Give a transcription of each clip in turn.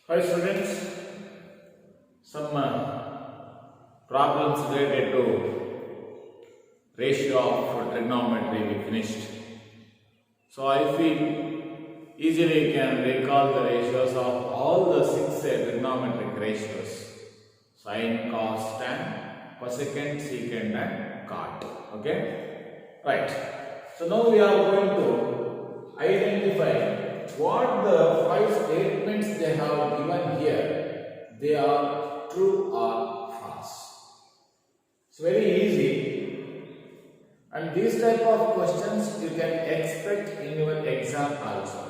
Hi students, some problems related to ratio of trigonometry we finished. So I feel easily you can recall the ratios of all the six trigonometric ratios: sine, cos, tan, cosecant, secant and cot. Okay? Right. So now we are going to identify what the five statements they have given here, they are true or false. It's very easy, and these type of questions you can expect in your exam also,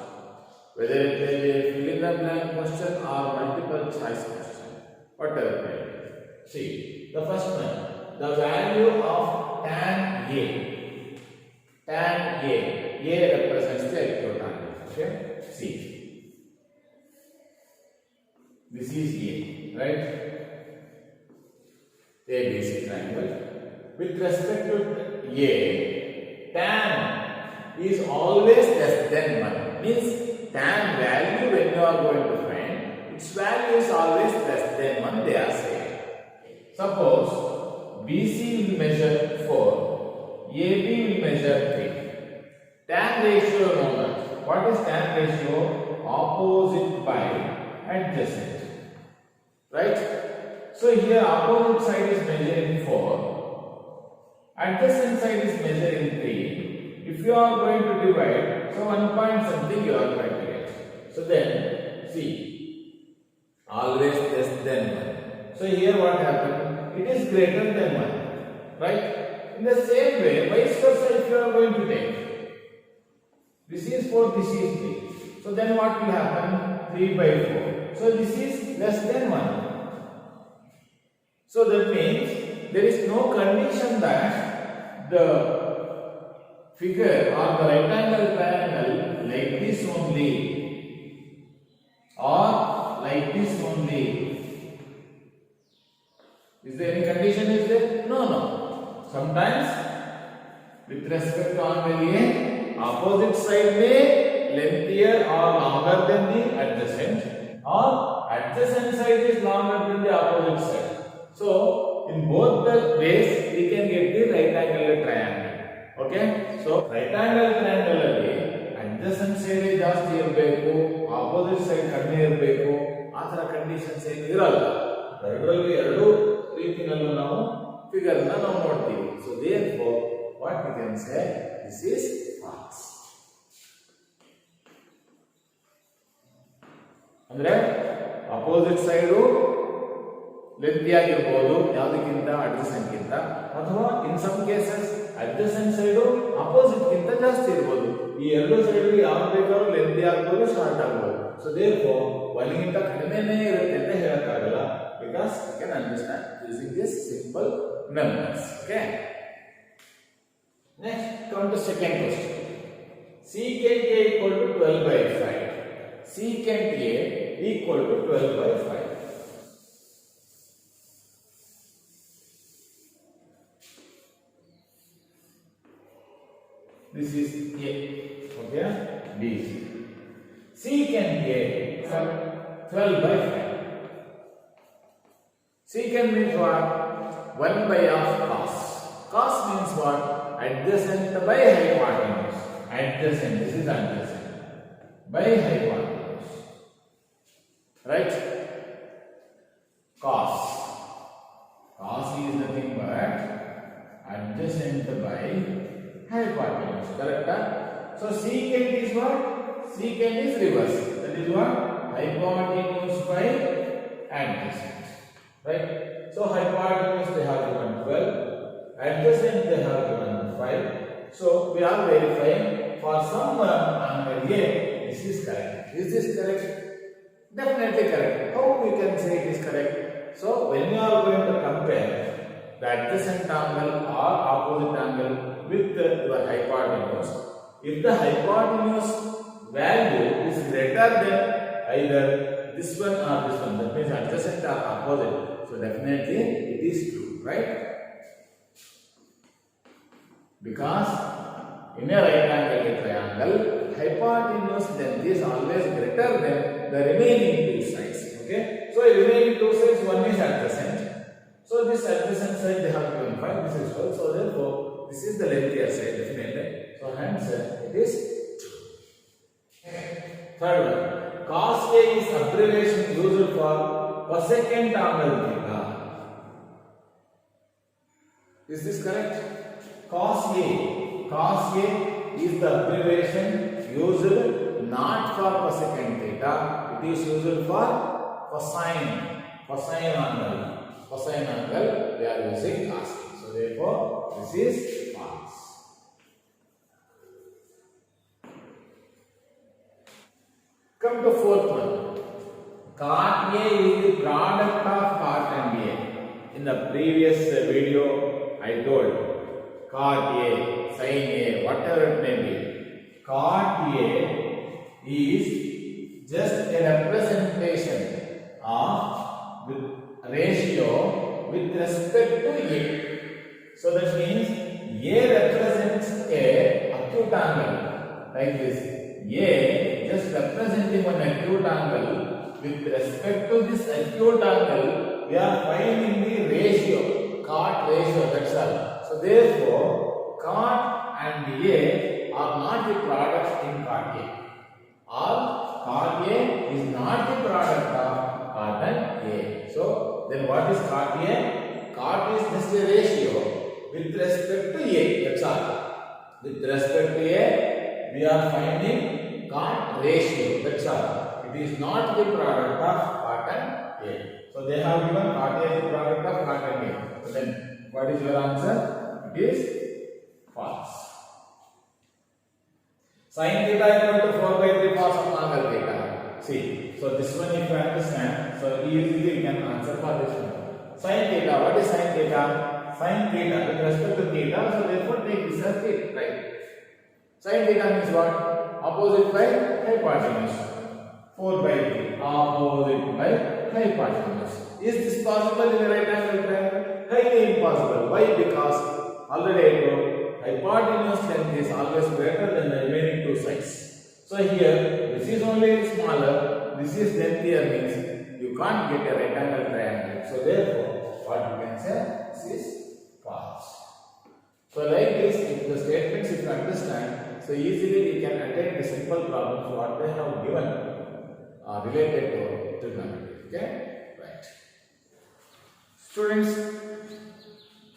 whether it will be a fill in the blank question or multiple choice question, whatever it may be. See, the first one, the value of tan A. Tan A represents the electrotriangle. Okay, see, this is A, right? ABC triangle. With respect to A, tan is always less than 1. Means tan value when you are going to find, its value is always less than 1, they are saying. Suppose BC will measure 4, AB will measure 3. Tan ratio number. What is tan ratio? Opposite by adjacent. Right? So here opposite side is measuring 4. Adjacent side is measuring 3. If you are going to divide, so 1 point something you are going to get. So then, see, always less than 1. So here what happened? It is greater than 1. Right? In the same way, vice versa if you are going to take. This is 4, this is 3. So then what will happen? 3 by 4. So this is less than 1. So that means there is no condition that the figure or the rectangle triangle like this only or like this only. Is there any condition? Is there? No. Sometimes with respect to angle A, opposite side may lengthier or longer than the adjacent, or adjacent side is longer than the opposite side. So in both the ways we can get the right angle triangle. Okay? So right angle triangle alli adjacent side ಜಾಸ್ತಿ ಇರಬೇಕು, opposite side ಕಡಿಮೆ ಇರಬೇಕು, ಆ ತರ conditions ಏನು ಇರಲ್ಲ. ಎರಡರಲ್ಲಿ ಎರಡು ರೀತಿಯಲ್ಲೂ ನಾವು ಫಿಗರ್ ನಾವು ನೋಡ್ತೀವಿ. So therefore what we can say, this is false. ಅಂದ್ರೆ ಅಪೋಸಿಟ್ ಸೈಡು ಲೆಂಥಿ ಆಗಿರಬಹುದು ಯಾವುದಕ್ಕಿಂತ ಅಡ್ಜಸೆಂಟ್ ಗಿಂತ, ಅಥವಾ in some cases adjacent side opposite ಗಿಂತ ಜಾಸ್ತಿ ಇರಬಹುದು. ಈ ಎರಡು ಸೈಡ್ ಯಾವ್ದು ಬೇಕಾದ್ರೂ ಲೆಂಥಿ ಆಗಬಹುದು, ಶಾರ್ಟ್ ಆಗಬಹುದು. ಸೊ ದೇರ್ಫೋರ್ ಒಂದಕ್ಕಿಂತ ಕಡಿಮೆನೇ ಇರುತ್ತೆ ಅಂತ ಹೇಳಕ್ಕಾಗಲ್ಲ, because you can understand using this simple numbers. Okay, next come to second question. Secant A equal to 12 by 5. Secant A equal to 12 by 5. This is A. Okay, B. Secant A 12 by 5. Secant means what? 1 by of cos. Cos means what? Adjacent by hypotenuse. Adjacent, this is adjacent by hypotenuse. Right? Cos. Cos is nothing but adjacent by hypotenuse. Correct? So secant is what? Secant is reverse. That is what? Hypotenuse by adjacent. Right? So hypotenuse they have given 12. Adjacent they have given 5. So we are verifying for some angle A, this is correct. Is this correct? Definitely correct. How we can say it is correct? So when you are going to compare the adjacent angle or opposite angle with your hypotenuse, if the hypotenuse value is greater than either this one or this one, that means adjacent or opposite, so definitely it is true, right? Because in a right angle triangle, hypotenuse length is always greater than the remaining two sides. Okay. So remaining two sides, one is adjacent. So this adjacent side they have given 5. This is 12. So therefore, this is the lengthier side definitely. So hence it is 2. Third one, cos A is abbreviation used for cosecant angle theta. Is this correct? Cos A is the abbreviation used not for cosecant theta. It is used for cosine angle. Cosine angle we are using cos A. So therefore, this is false. Come to fourth one. Cot A is the product of cot and A. In the previous video, I told cot A, sin A, whatever it may be. Cot A is just a representation of the ratio with respect to A. So that means A represents a acute angle like this. A just representing one acute angle with respect to this acute angle, we are finding the ratio, cot ratio, that's all. So therefore, cot and A are not the products in cot A. Or cot A is not the product of cot and A. So then what is cot A? Cot is just a ratio with respect to A, that's all. With respect to A, we are finding cot ratio, that's all. It is not the product of cot and A. So they have given cot A as the product of cot and A. So then what is your answer? It is false. Sin theta equal to 4 by 3 cos of angle theta. See, so this one if you understand, so easily you can answer for this one. Sin theta, what is sin theta? Sin theta with respect to theta, so therefore take this as theta, right? Sin theta means what? Opposite by hypotenuse. 4 by 3. Opposite by hypotenuse. Is this possible in a right angle triangle? Highly impossible. Why? Because already I told hypotenuse length is always greater than the remaining two sides. So here, this is only smaller, this is lengthier, means you can't get a right angle triangle. So therefore, what you can say, this is false. So like this, if the statements if you understand, so easily you can attain the simple problems what they have given related to trigonometry. Okay, right. Students,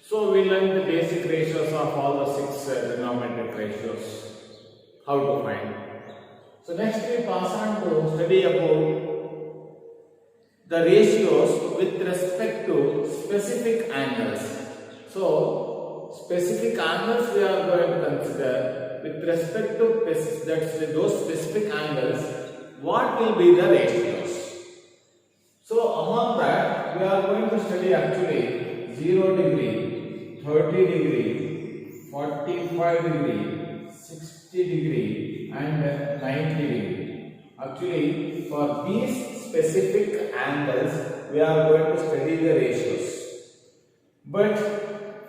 so we learned the basic ratios of all the 6 trigonometric ratios. How to find. So next we pass on to study about the ratios with respect to specific angles. So specific angles we are going to consider with respect to those specific angles. What will be the ratios? So among that we are going to study actually 0 degree, 30 degree, 45 degree, 60 degree and 90 degree. Actually for these specific angles we are going to study the ratios. But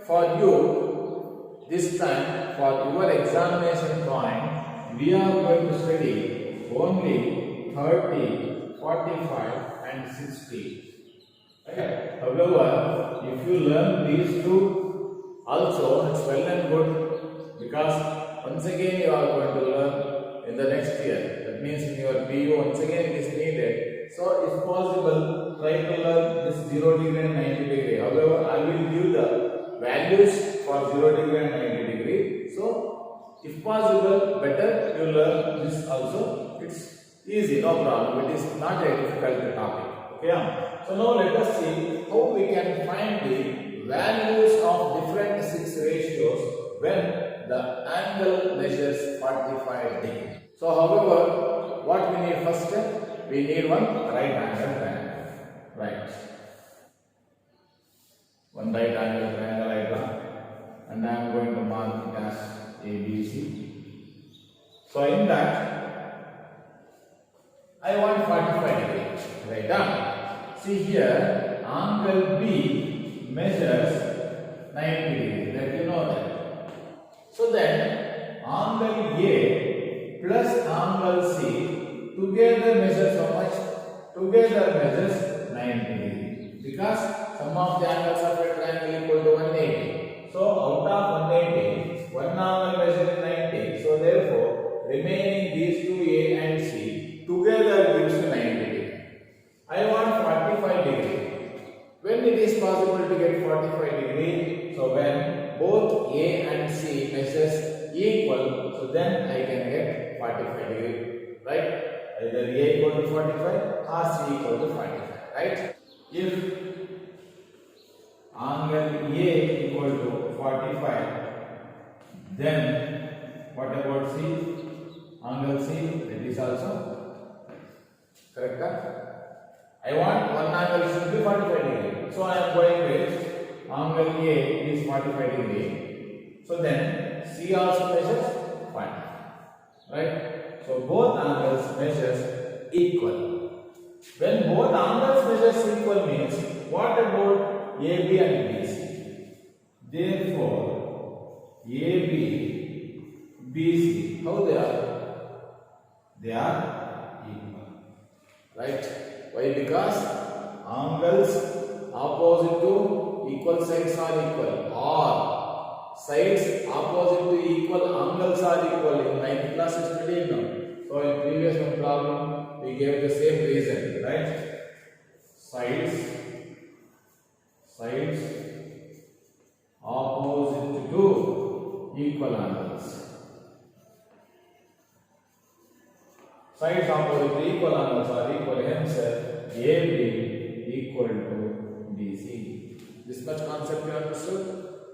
for you this time for your examination point we are going to study only 30, 45 and 60. Okay. However, if you learn these two also, it's well and good, because once again you are going to learn in the next year. That means in your PU once again it is needed. So if possible, try to learn this 0 degree and 90 degree. However, I will give the values for 0 degree and 90 degree. So if possible, better you learn this also. It's easy, no problem. It is not a difficult topic. Okay. So now let us see how we can find the values of different 6 ratios when the angle measures 45 degrees. So however, what we need first? We need one right angle triangle. Right. One right angle triangle I draw, and I am going to mark it as ABC. So in that, I want 45 degrees. Write down. See here, angle B measures 90 degrees. Let you know that. So then, angle A plus angle C together measures how much? together measures 90 degree. Because sum of the angles of a triangle equal to 180. So out of 180, one angle measuring 90. So therefore, remaining these two A and C together gives you 90 degree. I want 45 degree. When it is possible to get 45 degree? So when both A and C measures equal, so then I can get 45 degree, right? Either A equal to 45 or C equal to 45, right? If angle A equal to 45, then what about C? Angle C, that is also correct? I want one angle should be 45 degree. So I am going with angle A is 45 degree. So then C also measures 45, right? So both angles measures equal. When both angles measures equal means what about AB and BC? Therefore, AB, BC, how they are? They are equal, right? Why? Because angles opposite to equal sides are equal, or sides opposite to equal angles are equal. In 9th class is studied now. So in previous one problem we gave the same reason, right? Sides opposite to equal angles. Sides opposite to equal angles are equal, hence AB equal to BC. This much concept you understood?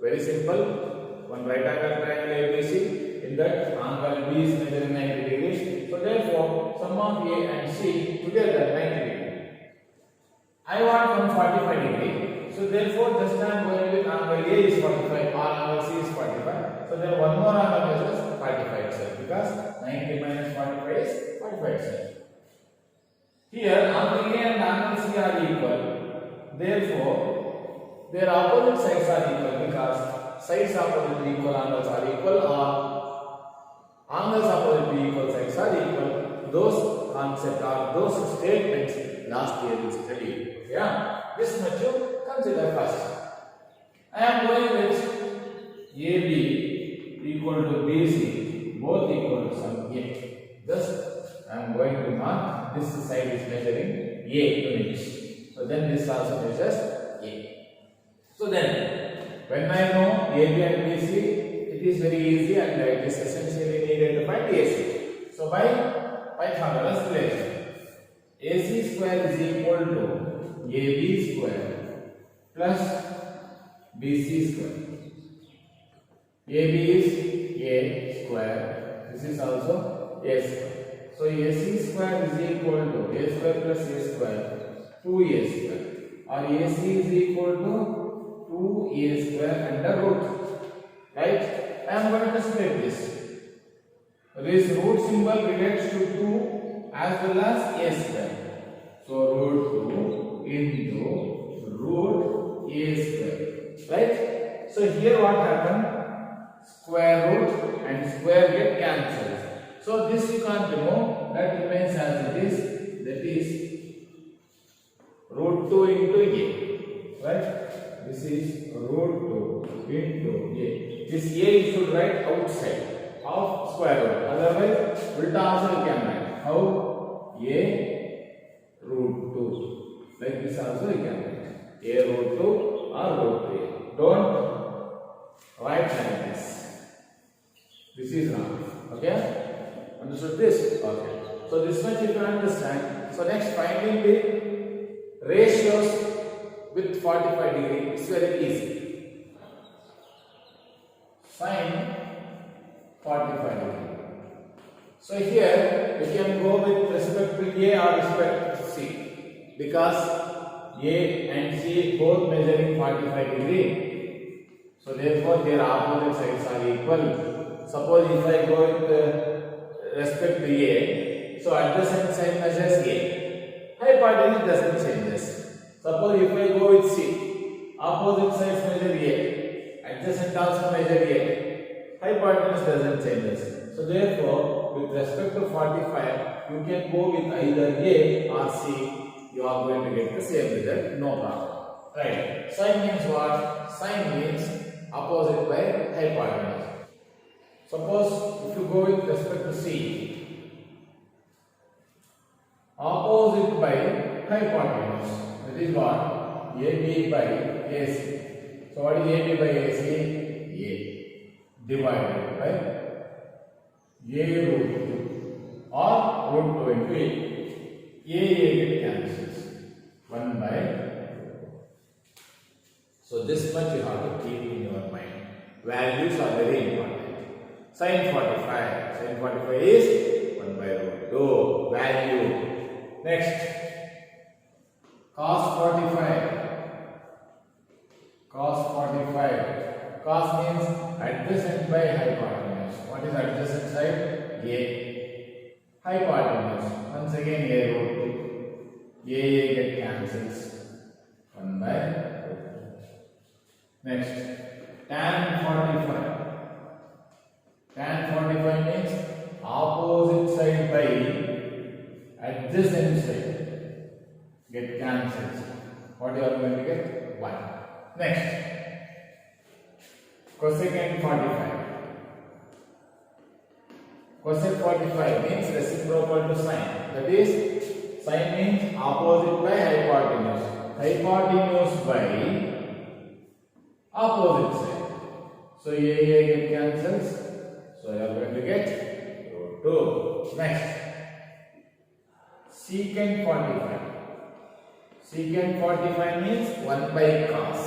Very simple. One right angle triangle ABC, in that angle B is measuring 90 degrees. So therefore, sum of A and C together 90 degree. I want 145 degree. So therefore, just I am going with angle A is 45 or angle C is 45. So then one more angle measures 45 itself, because 90 minus 45 is 45 itself. Here angle A and angle C are equal. Therefore, their opposite sides are equal, because sides opposite to equal angles are equal, or angles opposite to equal sides are equal. Those concepts or those statements last year we studied. Yeah, this much you consider first. I am going with AB equal to BC, both equal to some A. Thus, I am going to mark this side is measuring A units. So then this also measures A. So then, when I know AB and BC, it is very easy and it is essentially needed to find AC. So by Pythagoras relation, AC square is equal to AB square plus BC square. AB is A square. This is also A square. So AC square is equal to A square plus A square 2A square. Or AC is equal to 2A square under root. Right? I am going to split this. This root symbol relates to 2 as well as A square. So root 2 into root A square. Right? So here what happened? Square root and square get cancelled. So this you can't remove. That remains as it is. That is root 2 into A. Right? This is root 2 into A. This A you should write outside of square root. Otherwise, ulta also you can write. How? A root 2. Like this also you can write. A root 2 or root 3. Don't write like this. This is wrong. Okay? Understood this? Okay. So this much you can understand. So next, finding the ratios with 45 degree is very easy. Find 45 degree. So here we can go with respect to A or respect to C, because A and C both measuring 45 degree. So therefore their opposite sides are equal. Suppose if I go with respect to A, so adjacent side measures A. Hypotenuse doesn't change. Suppose if I go with C, opposite sides measure A, adjacent also measure A. Hypotenuse doesn't change. So therefore, with respect to 45, you can go with either A or C you are going to get the same result, no problem. Right. Sine means what? Sine means opposite by hypotenuse. Suppose if you go with respect to C, opposite by hypotenuse, that is what? AB by AC. So what is AB by AC? A divided by A root 2 or root 2 into A. A cancels 1 by. So this much you have to keep in your mind. Values are very important. Sin 45. Sin 45 is 1 by root 2. Value. Next. Cos 45. Cos 45. Cos means adjacent by hypotenuse. What is adjacent side? A. Hypotenuse. Once again A root 2. A get cancels. 1 by root 2. Next. Tan 45. Tan 45 means opposite side by adjacent side. Get cancels. What you are going to get? 1. Next. Cosecant 45. Cosec 45 means reciprocal to sine. That is, sine means opposite by hypotenuse. Hypotenuse by opposite side. So A get cancels. So you are going to get root 2. Next. Secant 45. Secant 45 means 1 by cos.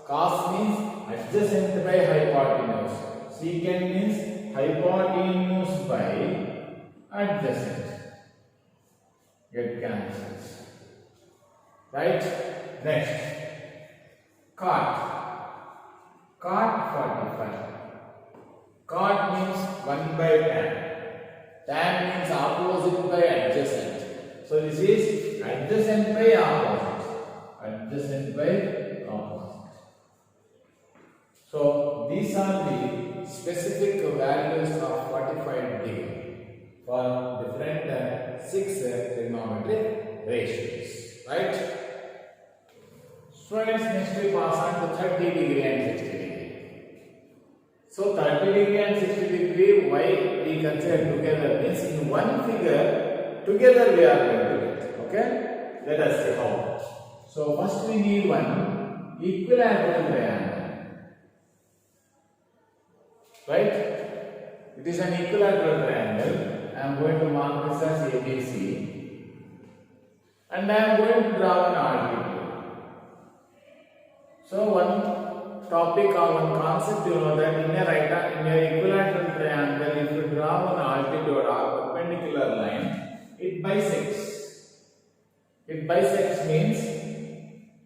Cos means adjacent by hypotenuse. Secant means hypotenuse by adjacent. Get cancels. Right? Next. Cot. Cot 45. Cot means 1 by tan. Tan means opposite by adjacent. So this is adjacent by opposite. Adjacent by opposite. So these are the specific values of 45 degree for different 6 trigonometric ratios. Right? Students, next we pass on to 30 degree and 60 degree. So 30 degree and 60 degree, why we consider together means in one figure together we are going to get. Okay? Let us see how. So first we need one equilateral triangle. Right? It is an equilateral triangle. I am going to mark this as ABC. And I am going to draw an altitude. So one topic or one concept you know that in a equilateral triangle, if you draw an altitude or perpendicular line, it bisects. It bisects means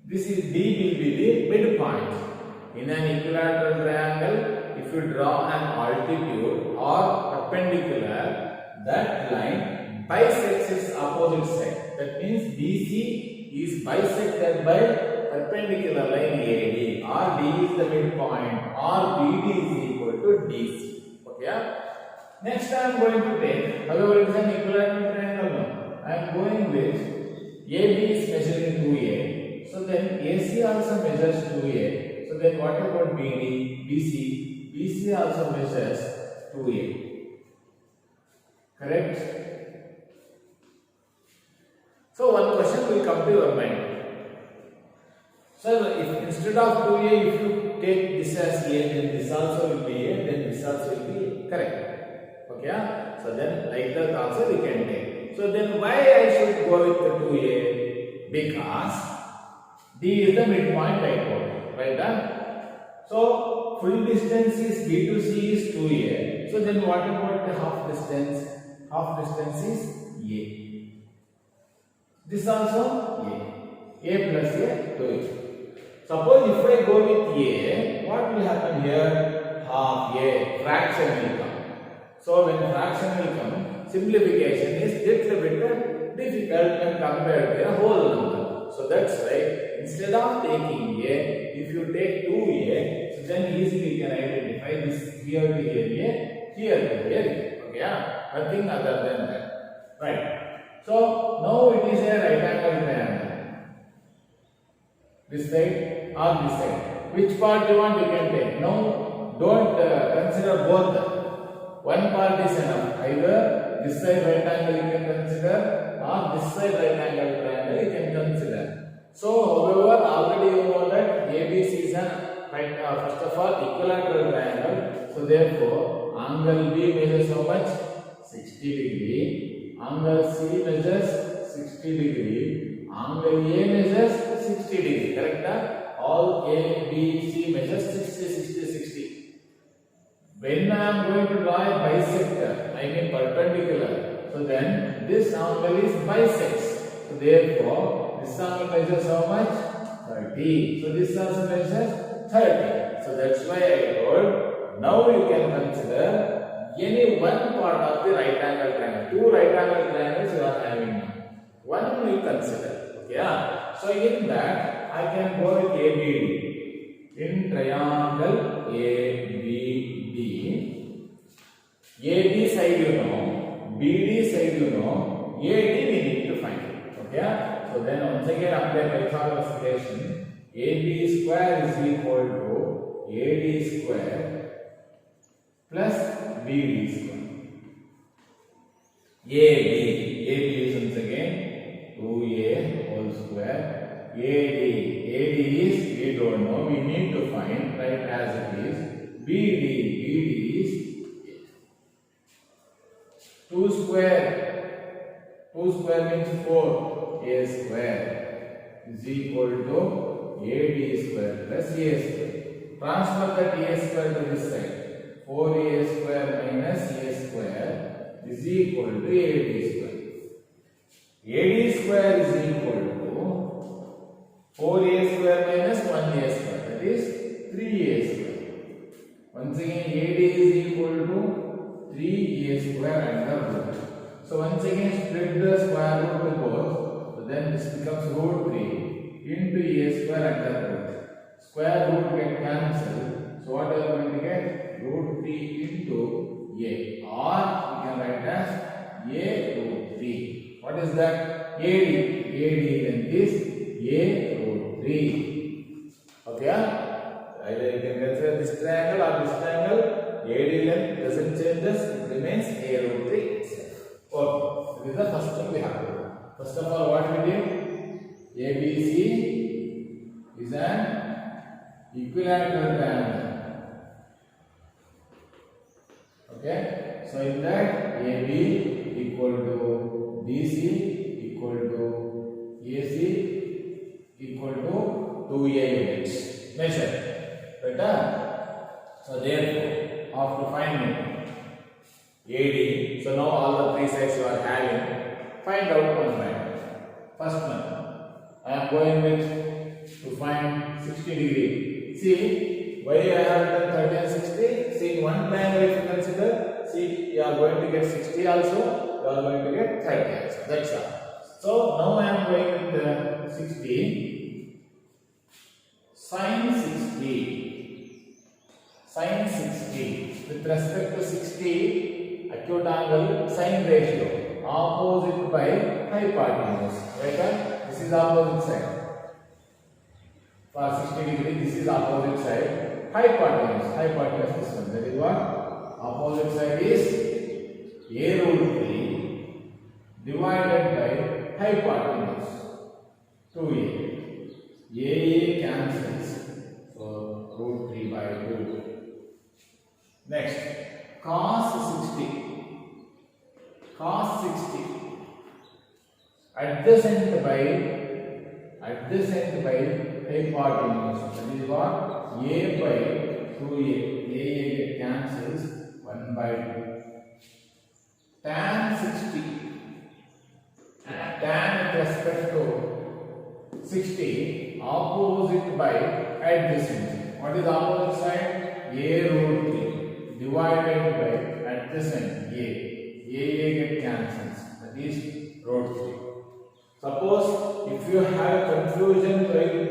this is D will be the midpoint. In an equilateral triangle, if you draw an altitude or perpendicular, that line bisects its opposite side. That means BC is bisected by perpendicular line AD, or D is the midpoint, or BD is equal to DC. Okay? Next I am going to take, however it is an equilateral triangle now. I am going with AB is measuring 2A. So then AC also measures 2A. So then what about BD? BC? BC also measures 2A. Correct? So one question will come to your mind. So if instead of 2A, if you take this as A, then this also will be A, then this also will be A. Correct? Okay? So then like that also we can take. So then why I should go with the 2A? Because D is the midpoint dipole. Right? So full distance is B to C is 2A. So then what about the half distance? Half distance is A. This also A. A plus A, 2A. Suppose if I go with A, what will happen here? Half A, fraction will come. So when fraction will come, simplification is little bit difficult when compared to a whole number. So that's why instead of taking A, if you take 2A, so then easily you can identify this here to here A, here to here A. Okay, nothing other than that. Right. So now it is a right angle triangle. This side or this side. Which part you want you can take. Now don't consider both. One part is enough. Either this side right angle you can consider or this side right angle triangle you can consider. So however already you know that ABC is a right, first of all equilateral triangle. So therefore angle B measures how much? 60 degree. Angle C measures 60 degree. Angle A measures 60 degree. Correct? All A, B, C measures 60, 60, 60. When I am going to draw a bisector, I mean perpendicular. So then this angle is bisects. So therefore this angle measures how much? 30. So this also measures 30. So that's why I told now you can consider any one part of the right angle triangle. Two right angle triangles you are having now. One you consider. Okay. So in that I can go with ABD. In triangle ABD, AB side you know, BD side you know, AD we need to find. Okay. So then once again apply Pythagoras relation. AB square is equal to AD square plus BD square. AB is once again 2A whole square. AD is we don't know, we need to find, right, as it is. BD is 2 square means 4. A square is equal to AD square plus A square. Transfer that A square to this side. 4A square minus A square is equal to AD square. AD square is equal to 4A square minus 1A square, that is 3A square. Once again AD is equal to 3A square under root. So once again split the square root to both. So then this becomes root 3 into A square under root. Square root get cancelled. So what are you going to get? Root 3 into A. Or we can write as A root 3. What is that? AD. AD length is A root 3. Okay? Either you can consider this triangle or this triangle. AD length doesn't change, it remains A root 3 itself. Okay. This is the first thing we have to do. First of all, what we did? ABC is an equilateral triangle. Okay. So in that AB equal to BC equal to AC equal to 2A units. Measure. Right? So therefore, after finding AD, so now all the three sides you are having, find out one by one. First one, I am going with to find 60 degree. See, why I have done 30 and 60? See, in one triangle if you consider, see, you are going to get 60 also, you are going to get 30 also. That's all. So now I am going with 60. Sin 60. Sin 60. With respect to 60, acute angle sine ratio opposite by hypotenuse. Right? This is opposite side. For 60 degree, this is opposite side. Hypotenuse this one. That is what? Opposite side is A root 3 divided by hypotenuse 2A. A cancels. So root 3 by 2. Next, cos 60. Cos 60 adjacent by hypotenuse. That is what? A by 2A. A cancels 1 by 2. Tan 60. Tan with respect to 60 opposite by adjacent. What is opposite side? A root 3 divided by adjacent A. A get cancels. That is root 3. Suppose if you have confusion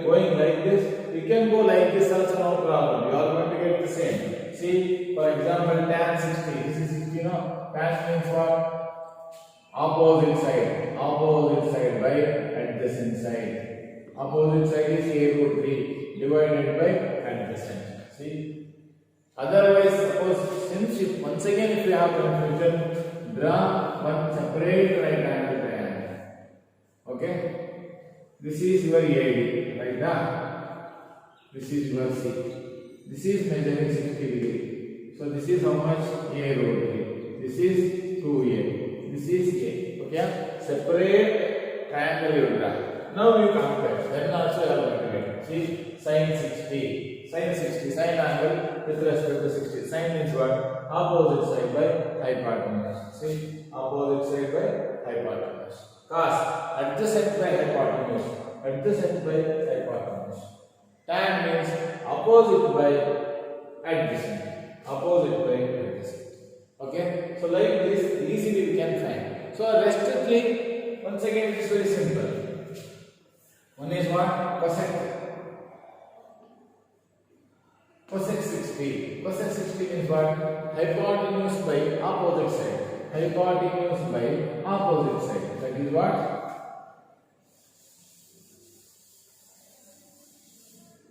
going like this, you can go like this also, no problem. You are going to get the same. See, for example, tan 60. This is 60, no? Tan means what? opposite side by adjacent side. Opposite side is a root 3 divided by adjacent. See? Otherwise, suppose since if once again if you have confusion, draw one separate right angle triangle. Okay? This is your AD, right now. This is your C. This is measuring 60 degree. So this is how much? A root 3. This is 2A. This is A. Okay? Separate triangle you draw. Now you compare. Then also you are going to get. See, sin 60. Sin angle with respect to 60. Sin means what? Opposite side by hypotenuse. See, opposite side by hypotenuse. Cos, adjacent by hypotenuse. Adjacent by hypotenuse. Tan means opposite by adjacent. Opposite by adjacent. Okay? So like this, easily we can find. So rest trick, once again it is very simple. One is what? Cosec. Cosec 60. Cosec 60 means what? Hypotenuse by opposite side. Hypotenuse by opposite side. That is what?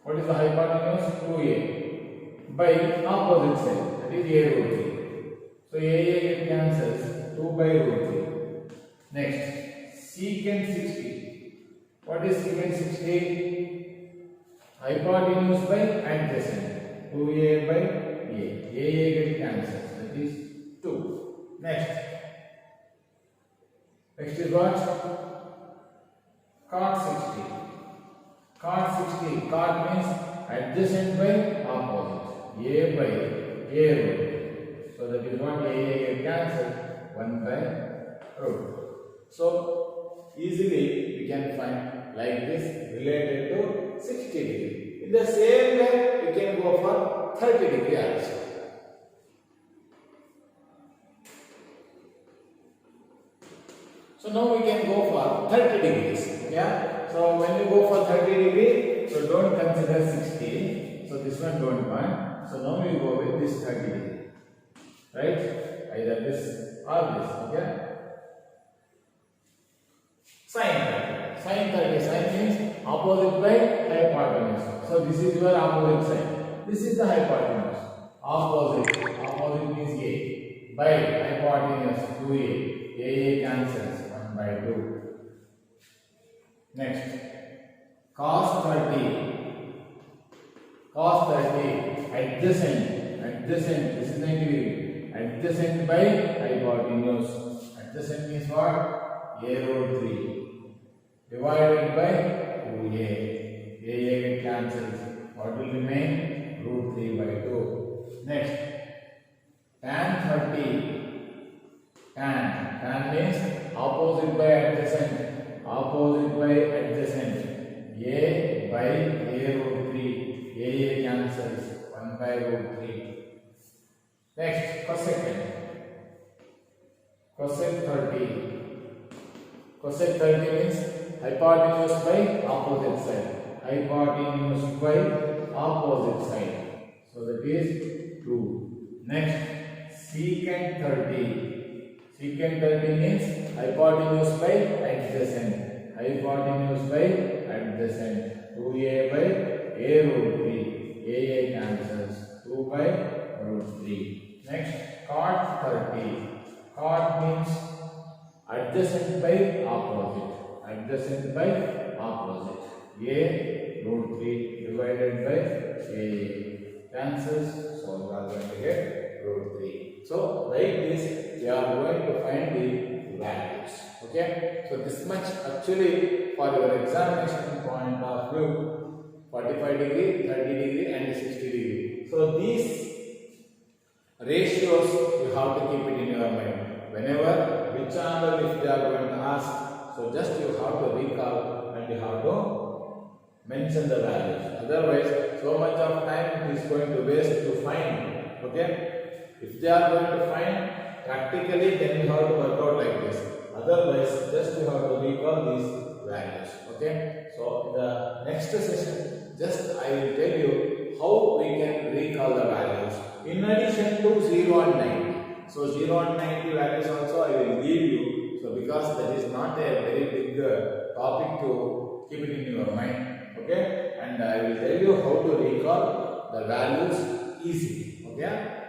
What is the hypotenuse? 2A by opposite side. That is A root 3. So A cancels 2 by root 3. Next, secant 60. What is secant 60? Hypotenuse by adjacent. 2A by A. A cancels. That is 2. Next. Next is what? Cot 60. Cot 60. Cot means adjacent by opposite. A by A root. So that is what A cancels 1 by root. So easily we can find like this related to 60 degree. In the same way, we can go for 30 degree also. So now we can go for 30 degrees. Yeah. So when you go for 30 degree, so don't consider 60. So this one don't want. So now we go with this 30 degree. Right? Either this or this. Okay. Sin 30. Sin 30. Sin means opposite by hypotenuse. So this is your opposite side. This is the hypotenuse. Opposite means A. By hypotenuse 2A. A cancels 1 by 2. Next. Cos 30. Cos 30. Adjacent. This is 90 degree. Adjacent by hypotenuse. Adjacent means what? A root 3. Divided by 2A. A cancels. What will remain? Root 3 by 2. Next. Tan 30. Tan means opposite by adjacent. Opposite by adjacent. A by A root 3. A cancels. 1 by root 3. Next. Cosecant. Cosec 30. Cosec 30 means hypotenuse by opposite side. Hypotenuse by opposite side. So that is 2. Next, secant 30. Secant 30 means hypotenuse by adjacent. Hypotenuse by adjacent. 2A by A root 3. A cancels. 2 by root 3. Next, cot 30. Cot means adjacent by opposite. Adjacent by opposite. A root 3 divided by A cancels. So you are going to get root 3. So like this, you are going to find the values. Okay. So this much actually for your examination point of view, 45 degree, 30 degree and 60 degree. So these ratios you have to keep it in your mind. Whenever which angle if they are going to ask, so just you have to recall and you have to mention the values. Otherwise, so much of time it is going to waste to find. Okay? If they are going to find practically, then you have to work out like this. Otherwise, just you have to recall these values. Okay? So in the next session, just I will tell you how we can recall the values. In addition to 0 and 90. So 0 and 90 values also I will give you. So topic to keep it in your mind. Okay, and I will tell you how to recall the values easily. Okay.